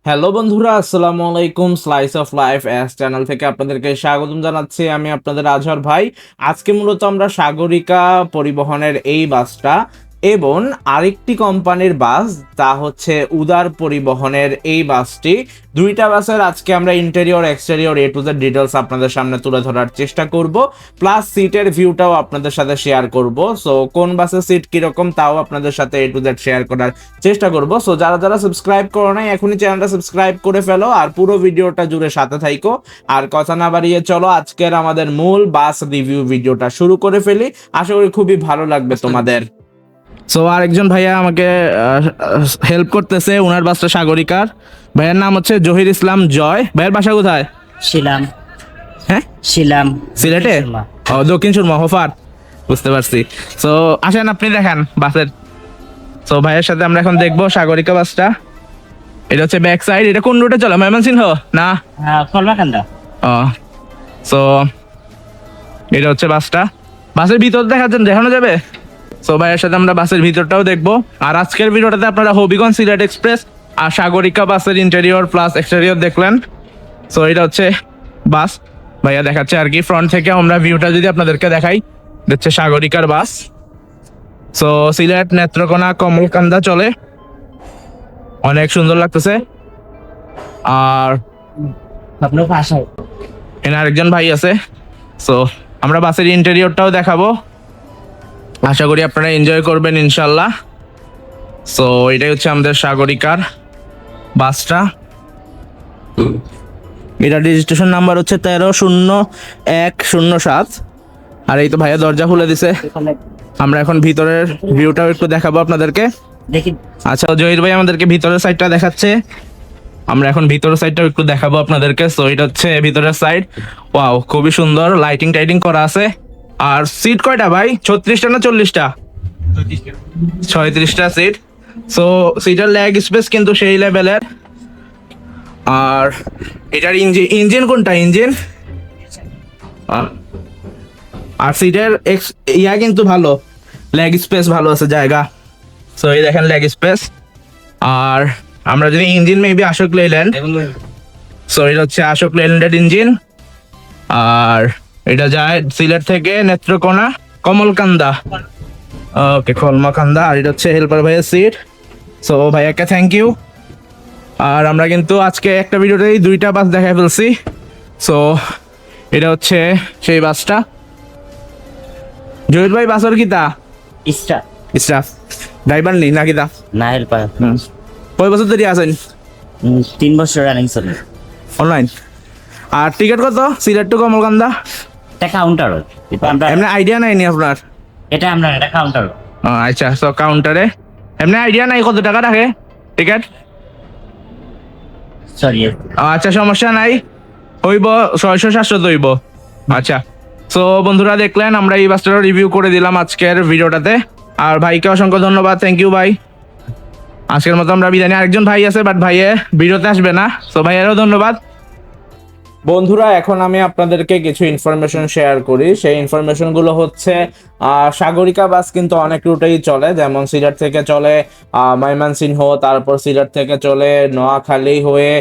Hello বন্ধুরা, আসসালামু আলাইকুম। Slice of life S channel থেকে আপনাদেরকে স্বাগতম জানাচ্ছি। আমি আপনাদের আজহার ভাই। আজকে মূলত আমরা সাগরিকা পরিবহনের এই বাসটা এবং আরেকটি কোম্পানির বাস, তা হচ্ছে উদার পরিবহনের এই বাসটি, দুইটা বাসের আজকে আমরা interior exterior A to Z details আপনাদের সামনে তুলে ধরার চেষ্টা করব, প্লাস সিটের ভিউটাও আপনাদের সাথে শেয়ার করব। সো কোন বাসের সিট কিরকম তাও আপনাদের সাথে এ টু জেড শেয়ার করার চেষ্টা করব। সো যারা যারা সাবস্ক্রাইব করো নাই এখনই চ্যানেলটা সাবস্ক্রাইব করে ফেলো আর পুরো ভিডিওটা জুড়ে সাথে থাইকো। আর কথা না বাড়িয়ে চলো আজকের আমাদের মূল বাস রিভিউ ভিডিওটা শুরু করে ফেলি। আশা করি খুবই ভালো লাগবে তোমাদের। সো আরেকজন ভাইয়া আমাকে হেল্প করতেছে, ওনার বাসটা সাগরিকার। ভাইয়ের নাম হচ্ছে জহির ইসলাম জয়। ভাইয়ের বাসা কোথায়? শিলাম। হ্যাঁ, শিলাম সিলেটে। ও, দক্ষিণ সুরমা, হোফার। বুঝতে পারছি। সো আসেন, আপনি দেখান বাসের। সো ভাইয়ের সাথে আমরা এখন দেখবো সাগরিকা বাসটা। এটা হচ্ছে ব্যাক সাইড। এটা কোন রুটে চলে? ময়মনসিংহ না? কলমাকান্দা। ও, সো এটা হচ্ছে বাসটা। বাসের ভিতর দেখানো যাবে। সো ভাইয়ের সাথে আমরা বাসের ভিতরটাও দেখবো। আর আজকের ভিডিওটাতে আপনারা হবিগঞ্জ সিলেট এক্সপ্রেস আর সাগরিকা বাসের ইন্টেরিয়র প্লাস এক্সটেরিয়র দেখলেন। সো এটা হচ্ছে বাস, ভাইয়া দেখাচ্ছে আর কি। ফ্রন্ট থেকে আমরা ভিউটা যদি আপনাদেরকে দেখাই, দেখছে সাগরিকার বাস। সো সিলেট, নেত্রকোনা, কমলকান্দা চলে, অনেক সুন্দর লাগতেছে। আর আপনার ভাষায় এখানে আরেকজন ভাই আছে। সো আমরা বাসের ইন্টেরিয়রটাও দেখাবো, আশা করি আপনারা এনজয় করবেন ইনশাল্লাহ। সো এটাই হচ্ছে আমাদের সাগরিকার বাসটা। এটা রেজিস্ট্রেশন নাম্বার হচ্ছে 130107। আর এই তো ভাইয়া দরজা খুলে দিছে। আমরা এখন ভিতরের ভিউটাও একটু দেখাবো আপনাদেরকে। দেখি। আচ্ছা, জহির ভাই আমাদেরকে ভিতরের সাইডটা দেখাচ্ছে। আমরা এখন ভিতরের সাইডটাও একটু দেখাবো আপনাদেরকে। সো এটা হচ্ছে ভিতরের সাইড। ওয়াও, খুবই সুন্দর, লাইটিং টাইটিং করা আছে। আর সিট কয়টা ভাই? 36টা না 40টা? 36টা seat. So seater leg space কিন্তু সেই লেভেলের। আর এটার ইঞ্জিন কোনটা? ইঞ্জিন আর সিটের ইয়া কিন্তু ভালো, লেগ স্পেস ভালো আছে, জায়গা। সো এই দেখেন লেগ স্পেস। আর আমরা যদি engine maybe Ashok Leyland. So এটা হচ্ছে অশোক লেল্যান্ডের ইঞ্জিন। আর এটা যায় সিলেট থেকে নেত্রকোনা, কমলকান্দা। ওকে, কলমাকান্দা। আর এটা হচ্ছে হেল্পার ভাইয়ের সিট। সো ভাইয়াকে থ্যাংক ইউ। আর আমরা কিন্তু আজকে একটা ভিডিওতেই দুইটা বাস দেখাই ফেলছি। সো এটা হচ্ছে সেই বাসটা। জহির ভাই, বাসর কিতা ইস্টা স্টাফ ড্রাইভার নেই না কিতা? না হেল্পার। কয় বছর ধরে আছেন? 3 বছর রানিং চলে। অনলাইন। আর টিকিট কত সিলেট টু কমলকান্দা? এটা কাউন্টার। এমনি আইডিয়া নাই নি আপনার? এটা কাউন্টার। আচ্ছা, সো কাউন্টারে এমনি আইডিয়া নাই কত টাকা রাখে টিকিট? সরি। আচ্ছা, সমস্যা নাই, হইব 600-700 হইব। আচ্ছা, সো বন্ধুরা দেখলেন, আমরা এই বাসটার রিভিউ করে দিলাম আজকের ভিডিওটাতে। আর ভাইকে অসংখ্য ধন্যবাদ, থ্যাংক ইউ ভাই। আজকের মতো আমরা বিদায় নিই। আরেকজন ভাই আছে বাট ভাইয়ে ভিডিওতে আসবে না। সো ভাইয়েরও ধন্যবাদ। বন্ধুরা, এখন আমি আপনাদেরকে কিছু ইনফরমেশন শেয়ার করি। সেই ইনফরমেশনগুলো হচ্ছে সাগরিকা বাস কিন্তু অনেক রুটেই চলে, যেমন সিলেট থেকে চলে ময়মনসিংহ, তারপর সিলেট থেকে চলে নোয়াখালী হয়ে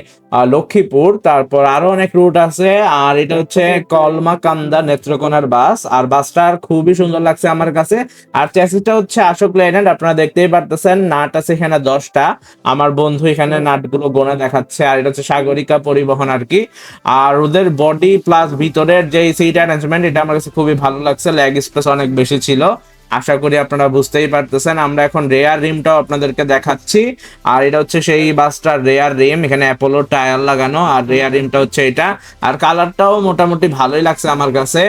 লক্ষ্মীপুর, তারপর আরো অনেক রুট আছে। আর এটা হচ্ছে কলমাকান্দা নেত্রকোনার বাস। আর বাসটার খুবই সুন্দর লাগছে আমার কাছে। আর চ্যাসিসটা হচ্ছে অশোক লেল্যান্ড, আপনারা দেখতেই পারতেছেন। নাট আছে এখানে 10টা। আমার বন্ধু এখানে নাটগুলো গোনা দেখাচ্ছে। আর এটা হচ্ছে সাগরিকা পরিবহন আর কি। আর ওদের বডি প্লাস ভিতরের যে সিট অ্যারেঞ্জমেন্ট, এটা আমার কাছে খুবই ভালো লাগছে। লেগ স্পেস অনেক বেশি ছিল, আশা করি আপনারা বুঝতেই পারতেছেন। আমরা এখন রেয়ার রিমটাও আপনাদেরকে দেখাচ্ছি। আর এটা হচ্ছে সেই বাসটার রেয়ার রিম, এখানে অ্যাপোলো টায়ার লাগানো। আর রেয়ার রিমটা হচ্ছে এটা। আর কালারটাও মোটামুটি ভালোই লাগছে আমার কাছে।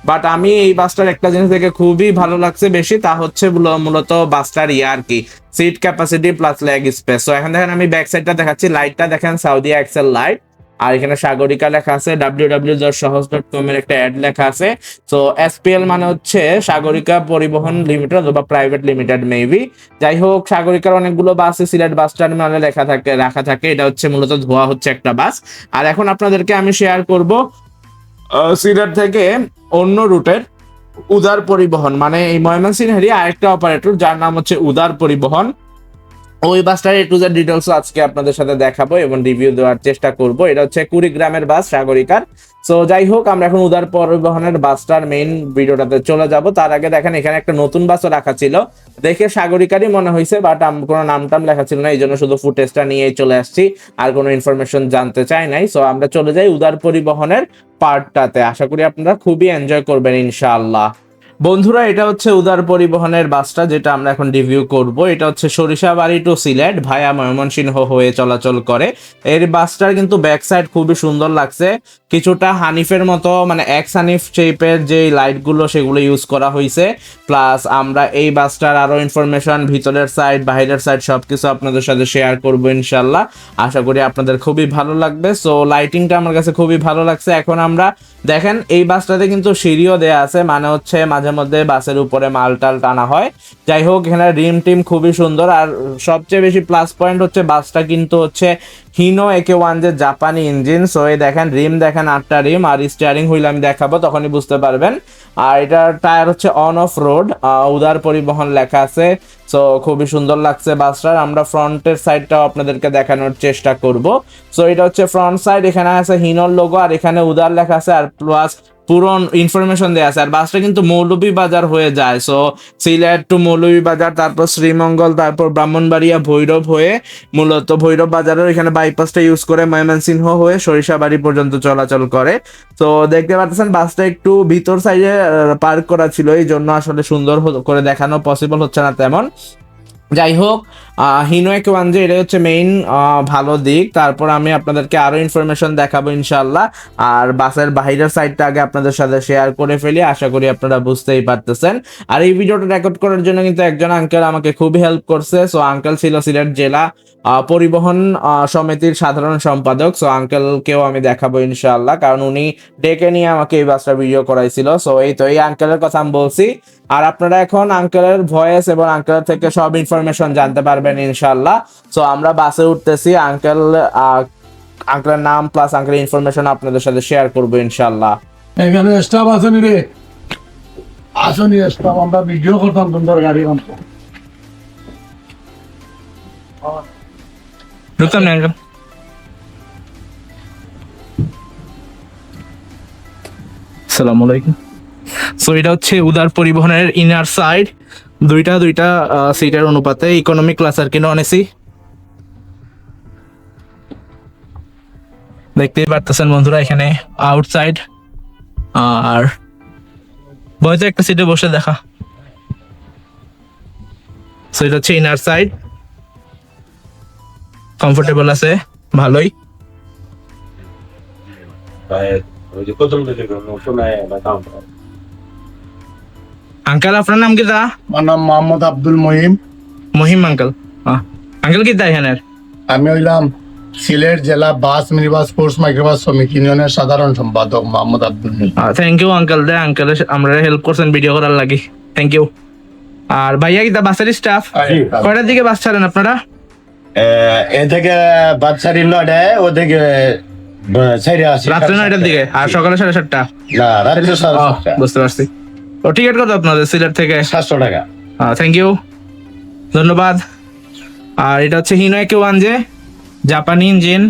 বাট আমি এই বাসটার একটা জিনিস দেখে খুবই ভালো লাগছে বেশি, তা হচ্ছে মূলত বাসটার ইয়া আর কি, seat capacity plus leg space. তো এখন দেখেন আমি ব্যাক সাইডটা দেখাচ্ছি। লাইটটা দেখেন, সাউদি এক্সেল লাইট। আর এখানে সাগরিকা লেখা আছে, www.সহজ.com এর একটা অ্যাড লেখা আছে। তো এসপিএল মানে হচ্ছে সাগরিকা পরিবহন লিমিটেড অথবা প্রাইভেট লিমিটেড মেবি। যাই হোক, সাগরিকার অনেকগুলো বাস সিলেট বাস টার্মিনালে রাখা থাকে। এটা হচ্ছে মূলত ধোয়া হচ্ছে একটা বাস। আর এখন আপনাদেরকে আমি শেয়ার করব সিলেট থেকে অন্য রুটের উদার পরিবহন, মানে এই ময়মনসিংহেরই আরেকটা অপারেটর যার নাম হচ্ছে উদার পরিবহন। ওই বাসটার এ টু জেড ডিটেলস আজকে আপনাদের সাথে দেখাবো এবং রিভিউ দেওয়ার চেষ্টা করব। এটা হচ্ছে কুড়িগ্রামের বাস, সাগরিকার। সো যাই হোক, আমরা এখন উদার পরিবহনের বাসটার মেইন ভিডিওটাতে চলে যাব। তার আগে দেখেন এখানে একটা নতুন বাসও রাখা ছিল, দেখে সাগরিকারই মনে হয়েছে, বাট কোনো নাম টাম লেখা ছিল না, এই জন্য শুধু ফুটেজটা নিয়েই চলে আসছি, আর কোনো ইনফরমেশন জানতে চাই নাই। সো আমরা চলে যাই উদার পরিবহনের পার্টটাতে। আশা করি আপনারা খুবই এনজয় করবেন ইনশাআল্লাহ। বন্ধুরা, এটা হচ্ছে উদার পরিবহনের বাসটা যেটা আমরা এখন রিভিউ করব। এটা হচ্ছে সরিষাবাড়ি টু সিলেট ভায়া ময়মনসিংহ হয়ে চলাচল করে। এর বাসটার কিন্তু ব্যাক সাইড খুবই সুন্দর লাগছে, কিছুটা হানিফের মতো, মানে এক্স হানিফ শেপের যে লাইটগুলো সেগুলো ইউজ করা হয়েছে। প্লাস আমরা এই বাসটার আরো ইনফরমেশন, ভিতরের সাইড বাইরের সাইড সবকিছু আপনাদের সাথে শেয়ার করবো ইনশাল্লাহ। আশা করি আপনাদের খুবই ভালো লাগবে। সো লাইটিংটা আমার কাছে খুবই ভালো লাগছে। এখন আমরা দেখেন এই বাসটাতে কিন্তু সিঁড়িও দেয়া আছে, মানে হচ্ছে মাঝে মধ্যে বাসের উপরে মাল টাল টানা হয়। যাই হোক, এখানে রিম টিম খুবই সুন্দর। আর সবচেয়ে বেশি প্লাস পয়েন্ট হচ্ছে বাসটা কিন্তু হচ্ছে হিনো AK1 যে জাপানি ইঞ্জিন। সো এই দেখেন রিম, দেখেন 8টা রিম, আর স্টিয়ারিং হুইল আমি দেখাবো তখনই বুঝতে পারবেন। আর এটার টায়ার হচ্ছে অন অফ রোড, উদার পরিবহন লেখা আছে। সো খুবই সুন্দর লাগছে বাসটার। আমরা ফ্রন্টের সাইডটাও আপনাদেরকে দেখানোর চেষ্টা করব। সো এটা হচ্ছে ফ্রন্ট সাইড, এখানে আছে হিনোর লোগো আর এখানে উদার লেখা আছে, আর প্লাস পুরো ইনফরমেশন দেওয়া আছে। আর বাসটা কিন্তু মৌলভীবাজার হয়ে যায়। সো সিলেট টু মৌলভীবাজার, তারপর শ্রীমঙ্গল, তারপর ব্রাহ্মণবাড়িয়া, ভৈরব হয়ে, মূলত ভৈরব বাজারের এখানে বাইপাসটা ইউজ করে ময়মনসিংহ হয়ে সরিষাবাড়ি পর্যন্ত চলাচল করে। তো দেখতে পাচ্ছেন বাসটা একটু ভিতর সাইডে পার্ক করা ছিল, এই জন্য আসলে সুন্দর করে দেখানো পসিবল হচ্ছে না তেমন। যাই হোক, হিনো AK1 যে এটা হচ্ছে মেইন ভালো দিক। তারপর আমি আপনাদেরকে আরো ইনফরমেশন দেখাবো ইনশাল্লাহ। আর বাসের বাইরের সাইডটা আগে আপনাদের সাথে শেয়ার করে ফেলি, আশা করি আপনারা বুঝতেই পারতেছেন। আর এই ভিডিওটা রেকর্ড করার জন্য কিন্তু একজন আঙ্কেল আমাকে খুবই হেল্প করছে। সো আঙ্কেল ছিল সিলেট জেলা পরিবহন সমিতির সাধারণ সম্পাদক। সো আঙ্কেলকেও আমি দেখাবো ইনশাল্লাহ, কারণ উনি ডেকে নিয়ে আমাকে এই বাসটা ভিডিও করাইছিল। সো এই আঙ্কেলের কথা আমি বলছি। আর আপনারা এখন আঙ্কেলের ভয়েস এবং আঙ্কেলের থেকে সব ইনফরমেশন জানতে পারবেন ইনশাল্লাহ। সো আমরা বাসে উঠতেছি, আঙ্কেলের নাম প্লাস আঙ্কেলের ইনফরমেশন আপনাদের সাথে শেয়ার করবো ইনশাল্লাহ। এখানে স্টাফ আসেনি রে, আসেনি স্টাফ, আমরা ভিডিও করতাম তোমাদের গাড়ি আনতো। ঢুকতাম না আঙ্কেল। আসসালামু আলাইকুম। সো এটা হচ্ছে উদার পরিবহনের ইনার সাইড, দুইটা সিটের অনুপাতে ইকোনমি ক্লাস আর কি নন এসি। দেখতেই পারতেছেন বন্ধুরা এখানে আউটসাইড, আর বয়সে একটা সিটে বসে দেখা। সো এটা হচ্ছে ইনার সাইড, কমফোর্টেবল আছে ভালোই। আঙ্কেল আপনার নাম কি তা? আমার নাম মোহাম্মদ আব্দুল মহিম। মহিম আঙ্কেল। আঙ্কেল কি তা এখানে? আমি হইলাম সিলেট জেলা বাস মিনিবাস ফোর্স মাইক্রোবাস শ্রমিক ইউনিয়নের সাধারণ সম্পাদক Mohammad Abdul Mohim. Thank you uncle, uncle আমরা হেল্প করছেন ভিডিও করার লাগি, থ্যাংক ইউ। আর ভাইয়া কি তা বাসের স্টাফ? কয়টার দিকে বাস ছাড়েন আপনারা? এ থেকে বাচ্চারি লড়ে ও থেকে রাত্রে 9টার দিকে, আর সকালে 7:30? না, রাত্রে 7:30। বুঝতে পারছি। ও টিকিট কত আপনাদের সিলেট থেকে? 700 টাকা। থ্যাংক ইউ, ধন্যবাদ। আর এটা হচ্ছে হিনো AK1 যে জাপানি ইঞ্জিন।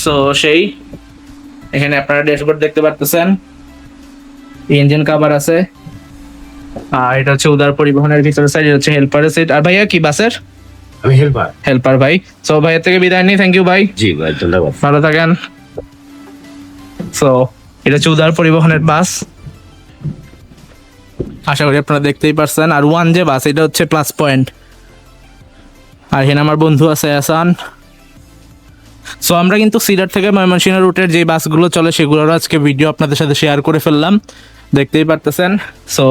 সো সেই এখানে আপনারা ড্যাশবোর্ড দেখতে পারতেছেন, ইঞ্জিন কভার আছে। আর এটা হচ্ছে উদার পরিবহনের ভিতরের সাইড, হচ্ছে হেল্পারের সিট। আর ভাইয়া কি বাসের? আমি হেল্পার ভাই। সো ভাইয়ের থেকে বিদায় নিই, থ্যাংক ইউ ভাই, জি ভাই, ধন্যবাদ। ভালো থাকেন। সো এটা হচ্ছে উদার পরিবহনের বাস, আশা করি আপনারা দেখতেই পারছেন। আর 1 যে বাস, এটা হচ্ছে প্লাস পয়েন্ট। আর এখানে আমার বন্ধু আছে আসান। সো আমরা কিন্তু সিলেট থেকে ময়মনসিংহ রুটের যে বাসগুলো চলে সেগুলোর আজকে ভিডিও আপনাদের সাথে শেয়ার করে ফেললাম, দেখতেই পারতেছেন। সো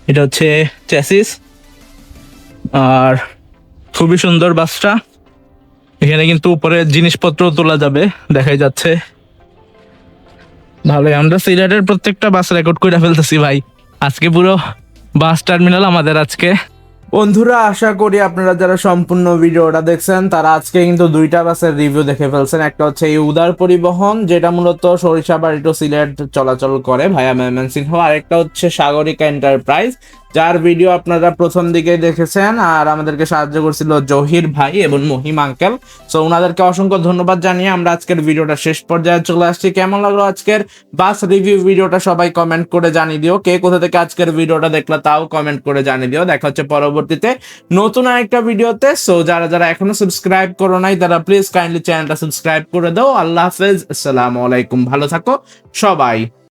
এটা হচ্ছে চ্যাসিস, আর খুবই সুন্দর বাসটা। এখানে কিন্তু উপরে জিনিসপত্র তোলা যাবে, দেখাই যাচ্ছে ভালোই। আমরা সিলেটের প্রত্যেকটা বাস রেকর্ড করে ফেলতেছি ভাই, আজকে পুরো বাস টার্মিনাল আমাদের আজকে। বন্ধুরা, আশা করি আপনারা যারা সম্পূর্ণ ভিডিওটা দেখছেন তারা আজকে কিন্তু 2টা বাসের রিভিউ দেখে ফেলছেন। একটা হচ্ছে এই উদার পরিবহন যেটা মূলত সরিষাবাড়ি টু সিলেট চলাচল করে ভায়া ময়মনসিংহ, আর একটা হচ্ছে সাগরিকা এন্টারপ্রাইজ যার ভিডিও আপনারা প্রথম দিকে দেখেছেন, আর আমাদেরকে সাহায্য করছিল জহির ভাই এবং মহিম আঙ্কেল। সো ওনাদেরকে অসংখ্য ধন্যবাদ জানিয়ে আমরা আজকের ভিডিওটা শেষ পর্যায়ে চলে আসছি। কেমন লাগলো আজকের বাস রিভিউ ভিডিওটা সবাই কমেন্ট করে জানিয়ে দিও। কে কোথা থেকে আজকের ভিডিওটা দেখলা তাও কমেন্ট করে জানিয়ে দিও। দেখা হচ্ছে পরবর্তীতে নতুন আরেকটা ভিডিওতে। সো যারা যারা এখনো সাবস্ক্রাইব করো নাই তারা প্লিজ কাইন্ডলি চ্যানেলটা সাবস্ক্রাইব করে দাও। আল্লাহ হাফেজ, আসসালামু আলাইকুম, ভালো থাকো সবাই।